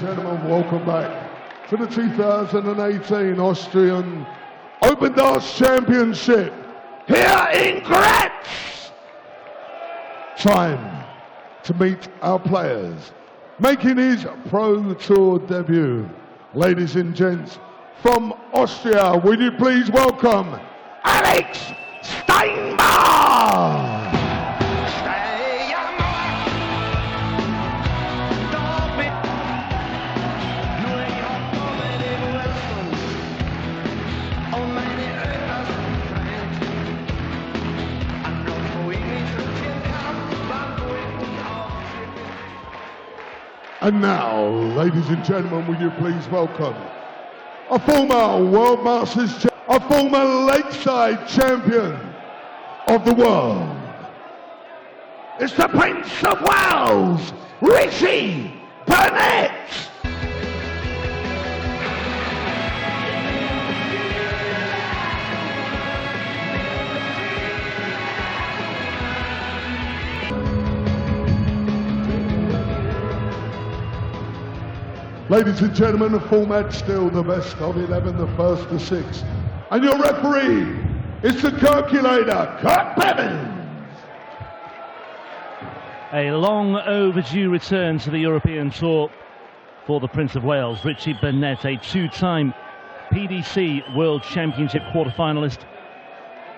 Gentlemen, welcome back to the 2018 Austrian Open Darts Championship here in Graz. Time to meet our players making his Pro Tour debut. Ladies and gents, from Austria, will you please welcome Alex Steinbauer. And now, ladies and gentlemen, will you please welcome a former World Masters, a former Lakeside champion of the world. It's the Prince of Wales, Richie Burnett. Ladies and gentlemen, the format's still the best of 11, the first to 6. And your referee is the calculator, Kurt Bevins. A long overdue return to the European Tour for the Prince of Wales, Richie Burnett, a two-time PDC World Championship quarter-finalist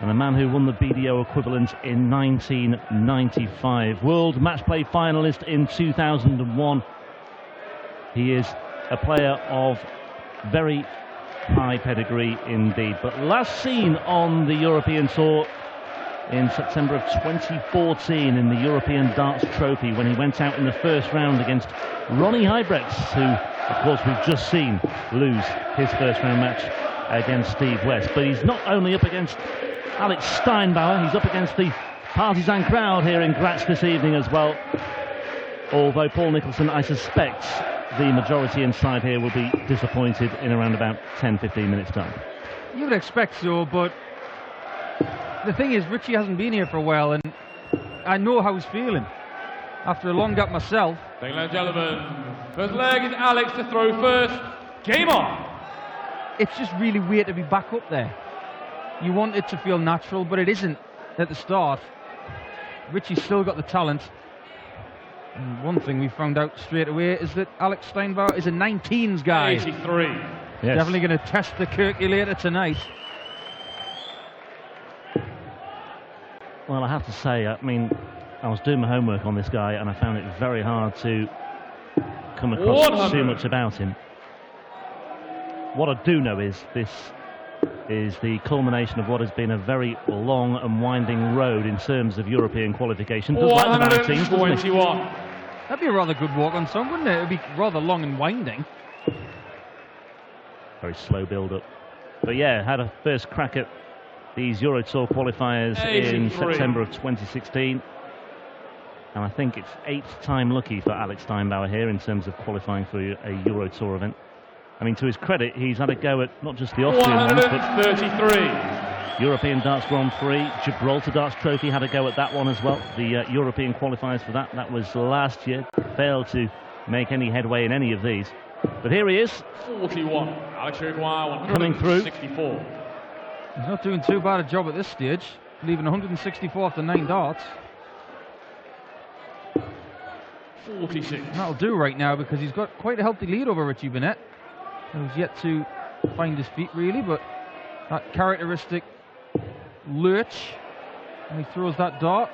and a man who won the BDO equivalent in 1995. World Match Play finalist in 2001. He is a player of very high pedigree indeed, but last seen on the European Tour in September of 2014 in the European Darts Trophy when he went out in the first round against Ronnie Huybrechts, who of course we've just seen lose his first round match against Steve West. But he's not only up against Alex Steinbauer, he's up against the partisan crowd here in Graz this evening as well, although Paul Nicholson, I suspect the majority inside here will be disappointed in around about 10-15 minutes time. You would expect so, but the thing is, Richie hasn't been here for a while, and I know how he's feeling after a long gap myself. Ladies and gentlemen, first leg is Alex to throw first. Game on! It's just really weird to be back up there. You want it to feel natural, but it isn't at the start. Richie's still got the talent. And one thing we found out straight away is that Alex Steinbauer is a 19s guy. 83. Yes. Definitely going to test the calculator tonight. Well, I have to say, I mean, I was doing my homework on this guy and I found it very hard to come across 100. too much about him. What I do know is this is the culmination of what has been a very long and winding road in terms of European qualification. Does like the 19s, doesn't it? 121. That'd be a rather good walk on some, wouldn't it? It'd be rather long and winding. Very slow build-up. But yeah, had a first crack at these Euro Tour qualifiers 83. in September of 2016. And I think it's 8th time lucky for Alex Steinbauer here in terms of qualifying for a Euro Tour event. I mean, to his credit, he's had a go at not just the Austrian ones, but 133. European Darts Grand Prix, Gibraltar Darts Trophy, had a go at that one as well. The European qualifiers for that was last year. Failed to make any headway in any of these. But here he is. 41. Alex Uruguay, Coming through. 164. He's not doing too bad a job at this stage, leaving 164 after 9 darts. 46. That'll do right now because he's got quite a healthy lead over Richie Burnett, who's yet to find his feet really, but that characteristic lurch when he throws that dart.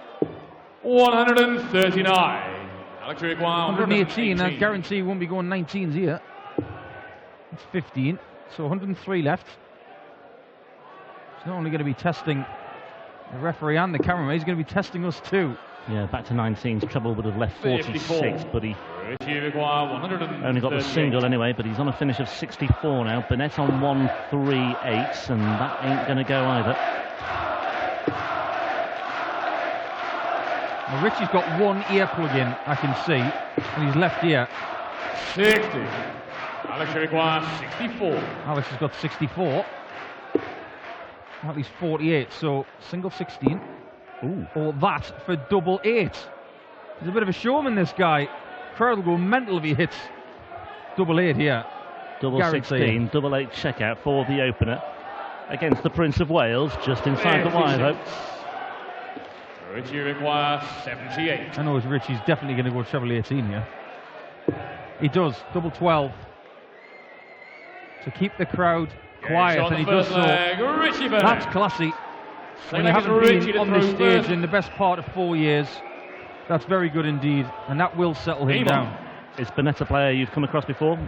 139. Alex Uruguay, 118, I guarantee he won't be going 19s here. It's 15, so 103 left. He's not only going to be testing the referee and the cameraman, he's going to be testing us too. Yeah, back to 19s. Trouble would have left 46, but he only got the single anyway, but he's on a finish of 64 now. Burnett on 138, and that ain't going to go either. Now Richie's got one ear plug in, I can see, in his left ear. 60. Alex Uruguay, 64. Alex has got 64. At least 48, so single 16. Ooh. Or that for double 8. He's a bit of a showman, this guy. Crowd will go mental if he hits double 8 here. Double Guaranteed. 16, double 8 checkout for the opener against the Prince of Wales, just inside the wire though. Richie requires 78. I know Richie's definitely going to go treble 18 here. He does, double 12. To keep the crowd quiet, and he does so. Richie Burnett. That's classy. When you haven't been on this stage in the best part of 4 years, that's very good indeed, and that will settle him down. Is Burnett a player you've come across before?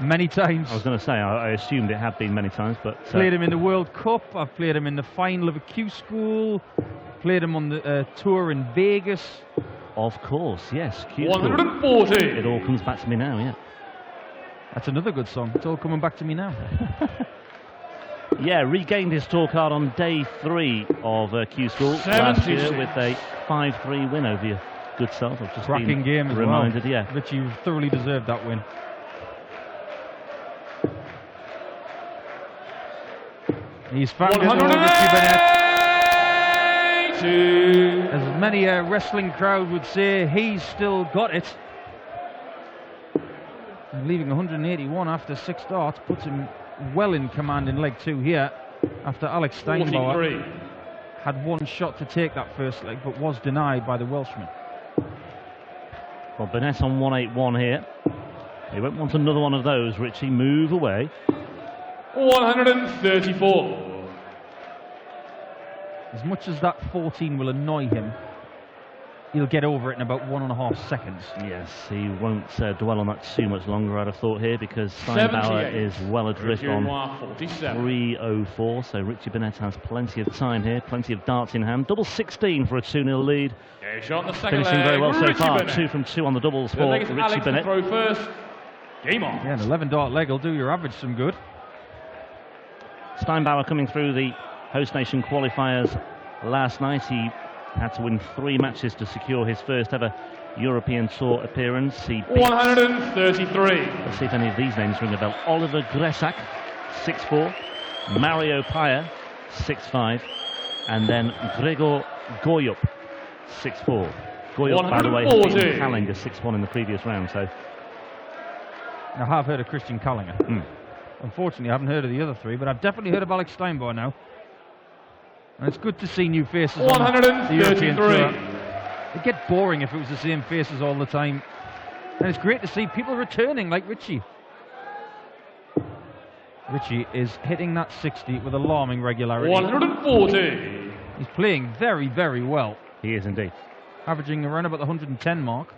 Many times. I was going to say, I assumed it had been many times, but... Played him in the World Cup, I've played him in the final of a Q School, played him on the tour in Vegas. Of course, yes. Q 140. School. It all comes back to me now, yeah. That's another good song. It's all coming back to me now. Yeah, regained his tour card on day 3 of Q School last year with a 5-3 win over your good self. I've just cracking game as reminded, well. Yeah. Richie thoroughly deserved that win. He's found it, Richie Burnett. As many a wrestling crowd would say, he's still got it. And leaving 181 after 6 starts puts him well in command in leg 2 here, after Alex Steinbauer had 1 shot to take that first leg but was denied by the Welshman. Well, Burnett on 181 here. He won't want another one of those. Richie, move away. 134. As much as that 14 will annoy him, he'll get over it in about 1.5 seconds. Yes, he won't dwell on that too much longer, I'd have thought here, because Steinbauer is well adrift on 304, so Richie Burnett has plenty of time here, plenty of darts in hand. Double 16 for a 2-0 lead. Finishing very well so far. 2 from 2 on the doubles for Richie Burnett. Throw first. Game on. Yeah, an 11-dart leg will do your average some good. Steinbauer coming through the host nation qualifiers last night. He had to win 3 matches to secure his first ever European Tour appearance. He beat 133. Let's see if any of these names ring a bell. Oliver Gresak, 6-4. Mario Paya, 6-5. And then Gregor Goyup, 6-4. Goyup, by the way, had beaten Kallinger 6-1 in the previous round. So I have heard of Christian Kallinger. Unfortunately, I haven't heard of the other 3, but I've definitely heard of Alex Steinbauer now. And it's good to see new faces on the European Tour. It'd get boring if it was the same faces all the time. And it's great to see people returning like Richie. Richie is hitting that 60 with alarming regularity. 140. He's playing very, very well. he is indeed. Averaging around about the 110 mark.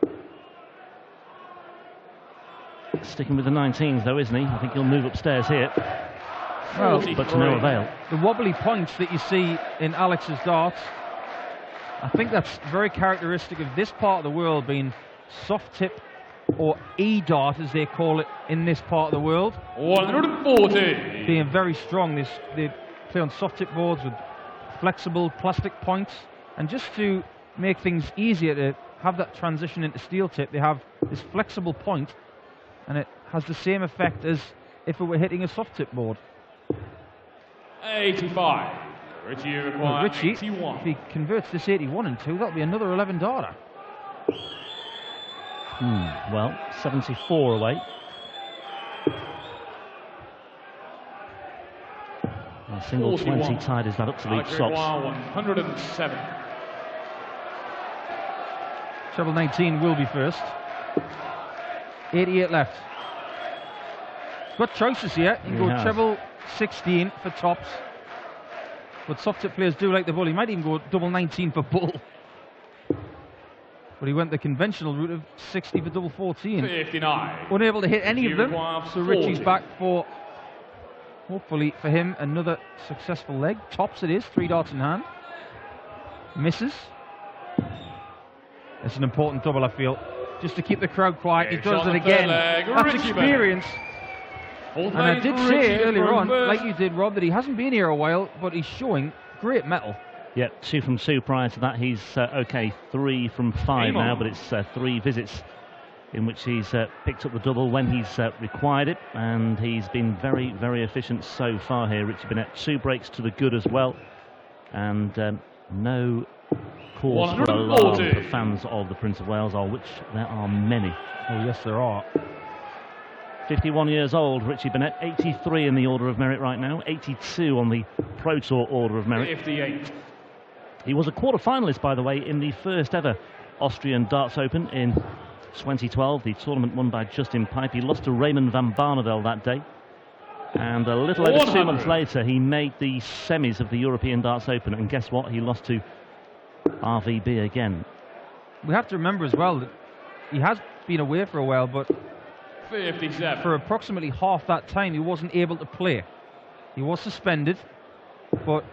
Sticking with the 19s though, isn't he? I think he'll move upstairs here. Well, but to no avail. The wobbly points that you see in Alex's darts, I think that's very characteristic of this part of the world being soft tip or E-dart as they call it in this part of the world. 140. Being very strong. They play on soft tip boards with flexible plastic points, and just to make things easier to have that transition into steel tip, they have this flexible point, and it has the same effect as if it were hitting a soft tip board. 85. Richie requires 81. If he converts this 81 into, that'll be another 11 darter. Well, 74 away. A single 41. 20 tied his that absolute socks. 107. Treble 19 will be first. 88 left. He's got choices here. You can go treble 16 for tops. But soft tip players do like the bull. He might even go double 19 for bull. But he went the conventional route of 60 for double 14. 59. Unable to hit any of them. So Richie's back for, hopefully for him, another successful leg. Tops it is, 3 darts in hand. Misses. It's an important double, I feel. Just to keep the crowd quiet. He does it again. That's experience. And I did say earlier on, like you did, Rob, that he hasn't been here a while, but he's showing great mettle. Yeah, 2 from 2 prior to that. He's okay, 3 from 5 now, but it's 3 visits in which he's picked up the double when he's required it, and he's been very, very efficient so far here, Richie Burnett. 2 breaks to the good as well, and no cause for alarm for fans of the Prince of Wales, of which there are many. Oh yes, there are. 51 years old, Richie Burnett, 83 in the Order of Merit right now, 82 on the Pro Tour Order of Merit. 58. He was a quarter-finalist, by the way, in the first ever Austrian Darts Open in 2012, the tournament won by Justin Pipe. He lost to Raymond van Barneveld that day. And a little over 2 months later, he made the semis of the European Darts Open. And guess what? He lost to RVB again. We have to remember as well that he has been away for a while, but 57. for approximately half that time, he wasn't able to play. He was suspended, but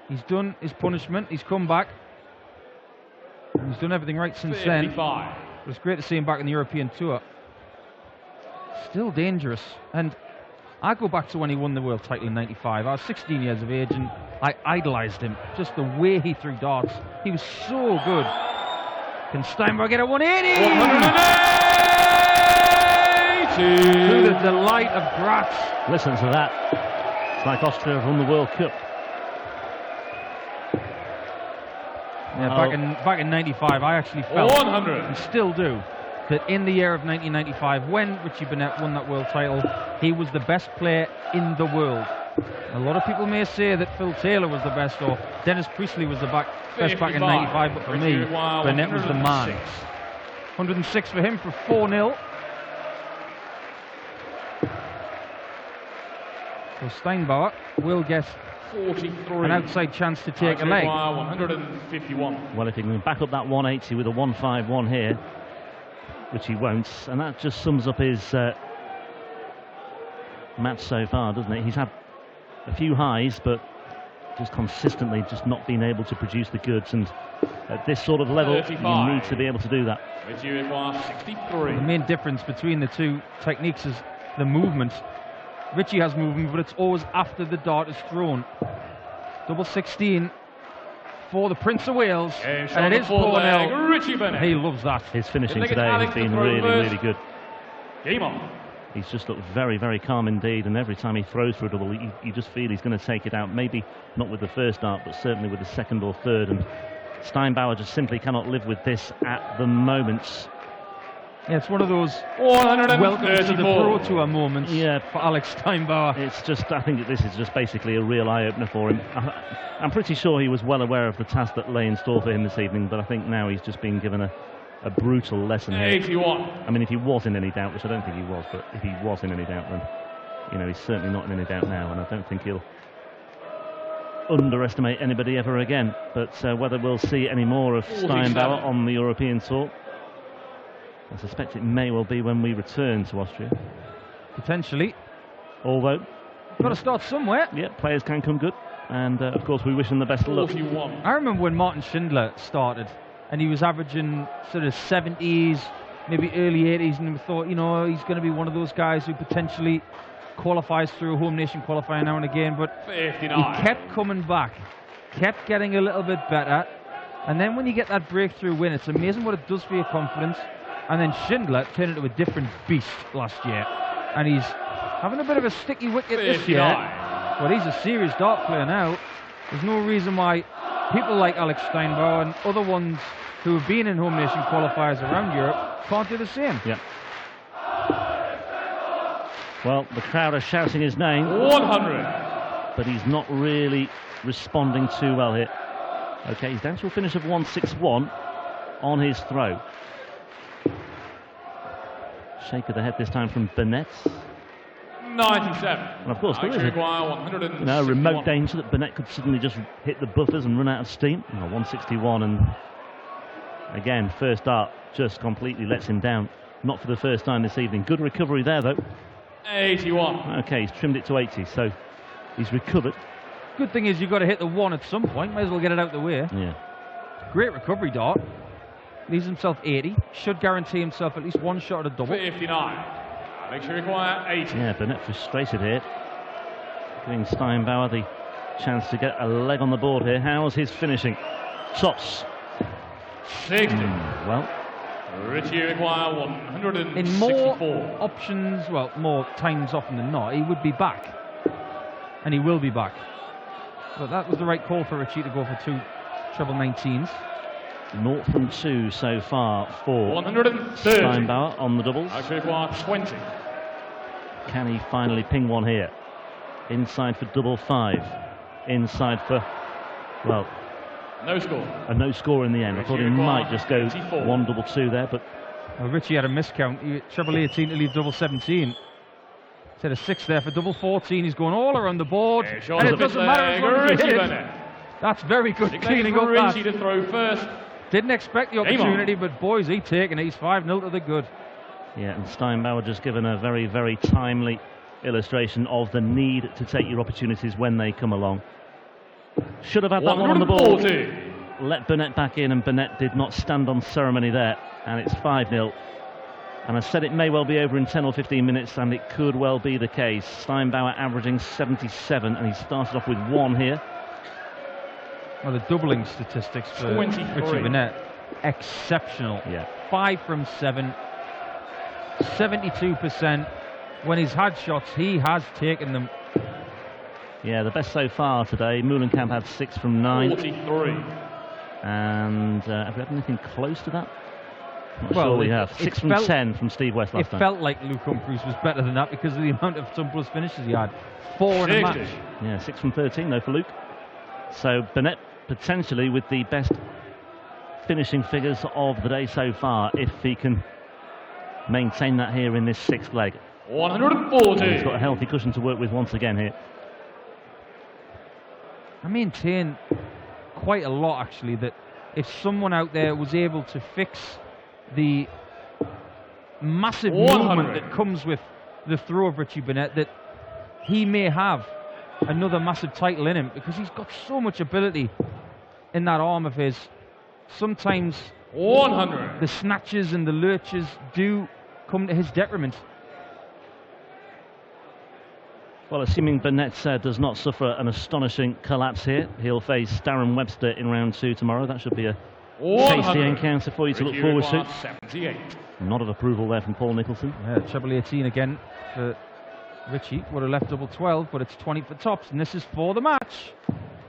he's done his punishment. He's come back. He's done everything right since 55. then. It was great to see him back in the European Tour. Still dangerous. And I go back to when he won the world title in '95. I was 16 years of age and I idolised him. Just the way he threw darts. He was so good. Can Steinbauer get a 180? 180! To the delight of Graz. Listen to that. It's like Austria have won the World Cup. Yeah, back in '95, I actually felt, 100. and still do, that in the year of 1995, when Richie Burnett won that world title, he was the best player in the world. A lot of people may say that Phil Taylor was the best, or Dennis Priestley was the best back in '95, but for me, Burnett was the man. 106 for him for 4-0. So Steinbauer will get 43. an outside chance to take a leg. 151. Well, if he can back up that 180 with a 151 here, which he won't, and that just sums up his match so far, doesn't it? He's had a few highs, but just consistently just not been able to produce the goods, and at this sort of level, 35. you need to be able to do that. Which you require 63. The main difference between the two techniques is the movement. Richie has movement, but it's always after the dart is thrown. Double 16 for the Prince of Wales, and it is 4-0. Richie Burnett. He loves that. His finishing Look at today Alex has been to throw really, first. really good. Game on. He's just looked very, very calm indeed, and every time he throws for a double, you just feel he's going to take it out. Maybe not with the first dart, but certainly with the second or third. And Steinbauer just simply cannot live with this at the moment. Yeah, it's one of those 134. welcome to the Pro Tour moments for Alex Steinbauer. It's just, I think that this is just basically a real eye-opener for him. I'm pretty sure he was well aware of the task that lay in store for him this evening, but I think now he's just been given a brutal lesson here. 81. I mean, if he was in any doubt, which I don't think he was, but if he was in any doubt, then, you know, he's certainly not in any doubt now, and I don't think he'll underestimate anybody ever again. But whether we'll see any more of Steinbauer on the European Tour, I suspect it may well be when we return to Austria. Potentially. Although, got to start somewhere. Yeah, players can come good, and of course we wish him the best of luck. 41. I remember when Martin Schindler started, and he was averaging sort of 70s, maybe early 80s, and we thought, you know, he's going to be one of those guys who potentially qualifies through a home nation qualifier now and again, but 59. he kept coming back, kept getting a little bit better, and then when you get that breakthrough win, it's amazing what it does for your confidence. And then Schindler turned into a different beast last year, and he's having a bit of a sticky wicket this year, but he's a serious dart player now. There's no reason why people like Alex Steinbauer and other ones who have been in home nation qualifiers around Europe can't do the same. Yeah. Well, the crowd are shouting his name. 100. But he's not really responding too well here. Okay, he's down to a finish of 161 on his throw. Shake of the head this time from Burnett. 97. And of course, there is a remote danger that Burnett could suddenly just hit the buffers and run out of steam. 161, and again, first dart just completely lets him down. Not for the first time this evening. Good recovery there, though. 81. Okay, he's trimmed it to 80, so he's recovered. Good thing is you've got to hit the one at some point. Might as well get it out the way. Yeah. Great recovery dart. Leaves himself 80. Should guarantee himself at least one shot at a double. 59. Make sure you require 80. Yeah, Burnett frustrated here. Giving Steinbauer the chance to get a leg on the board here. How's his finishing? Tops. 60. Well, Richie require 164. In more options, well, more times often than not, he would be back. And he will be back. But that was the right call for Richie to go for two treble 19s. 0 from 2 so far for 130. Steinbauer on the doubles. Revoir 20. Can he finally ping one here? Inside for double 5. Inside for, well, No score. a no score in the end. I thought he might just go 1 double 2 there, but Well, Richie had a miscount. He treble 18 to leave double 17. He's had a 6 there for double 14. He's going all around the board. Yeah, And it doesn't matter as long as you hit it. Burnett. That's very good cleaning up Richie that. to throw first. Didn't expect the opportunity, but boy, is he taking it. He's 5-0 to the good. yeah, and Steinbauer just given a very, very timely illustration of the need to take your opportunities when they come along. Should have had that one on the ball. 140. Let Burnett back in, and Burnett did not stand on ceremony there, and it's 5-0. And I said it may well be over in 10 or 15 minutes, and it could well be the case. Steinbauer averaging 77, and he started off with 1 here. Well, the doubling statistics for 23. Richie Burnett, exceptional. Yeah. 5 from 7, 72%. When he's had shots, he has taken them. Yeah, the best so far today. Moulenkamp had 6 from 9. 43. And have we had anything close to that? Not Well, sure we it- have. it 6 from felt- 10 from Steve West It last time. felt like Luke Humphries was better than that because of the amount of tumblers finishes he had. 4 in a 60. match. Yeah, 6 from 13 though for Luke. So Burnett potentially with the best finishing figures of the day so far, if he can maintain that here in this 6th leg. 140. He's got a healthy cushion to work with once again here. I maintain quite a lot, actually, that if someone out there was able to fix the massive 100. movement that comes with the throw of Richie Burnett, that he may have another massive title in him, because he's got so much ability in that arm of his. Sometimes 100. the snatches and the lurches do come to his detriment. Well, assuming Burnett does not suffer an astonishing collapse here, he'll face Darren Webster in round 2 tomorrow. That should be a tasty 100. encounter for you to look forward to. 78. Nod of approval there from Paul Nicholson. Yeah, treble 18 again for Richie. Would have left double 12, but it's 20 for tops, and this is for the match.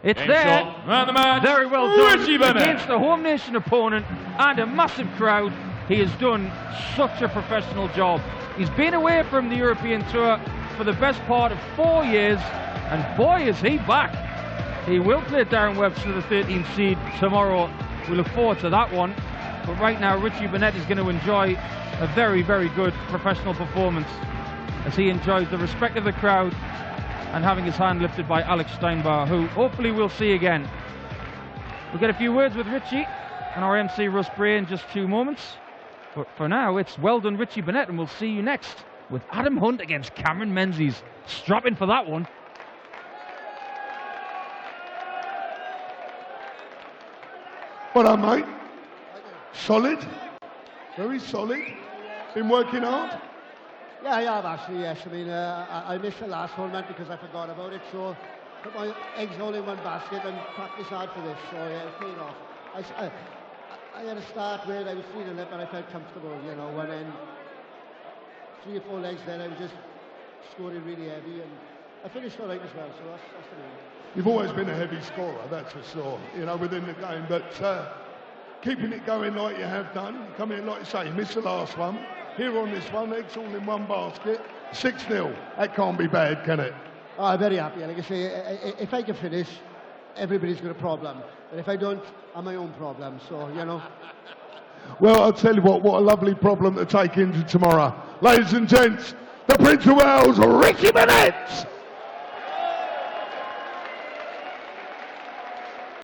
It's Game there. shot. Man of the match. Very well done Richie Burnett. against a home nation opponent and a massive crowd. He has done such a professional job. He's been away from the European Tour for the best part of 4 years, and boy is he back. He will play Darren Webster, the 13th seed, tomorrow. We look forward to that one. But right now, Richie Burnett is going to enjoy a very, very good professional performance as he enjoys the respect of the crowd and having his hand lifted by Alex Steinbauer, who hopefully we'll see again. We'll get a few words with Richie and our MC Russ Bray in just 2 moments. But for now, it's well done, Richie Burnett, and we'll see you next with Adam Hunt against Cameron Menzies. Strap in for that one. Well done, mate. Solid. Very solid. Been working hard. Yeah, I have actually, yes. I mean, I missed the last tournament because I forgot about it, so put my eggs all in one basket and practice hard for this. So yeah, it's paying off. I had a start where I was feeling it, but I felt comfortable, you know, and then 3 or 4 legs then I was just scoring really heavy, and I finished all right as well, so that's the main. You've always been a heavy scorer, that's for sure, you know, within the game, but keeping it going like you have done, you come in, like you say, you missed the last one, here on this one, eggs all in one basket, 6-0, that can't be bad, can it? Oh, I'm very happy. Like I say, if I can finish, everybody's got a problem. And if I don't, I'm my own problem. So, you know. Well, I'll tell you what a lovely problem to take into tomorrow. Ladies and gents, the Prince of Wales, Richie Burnett!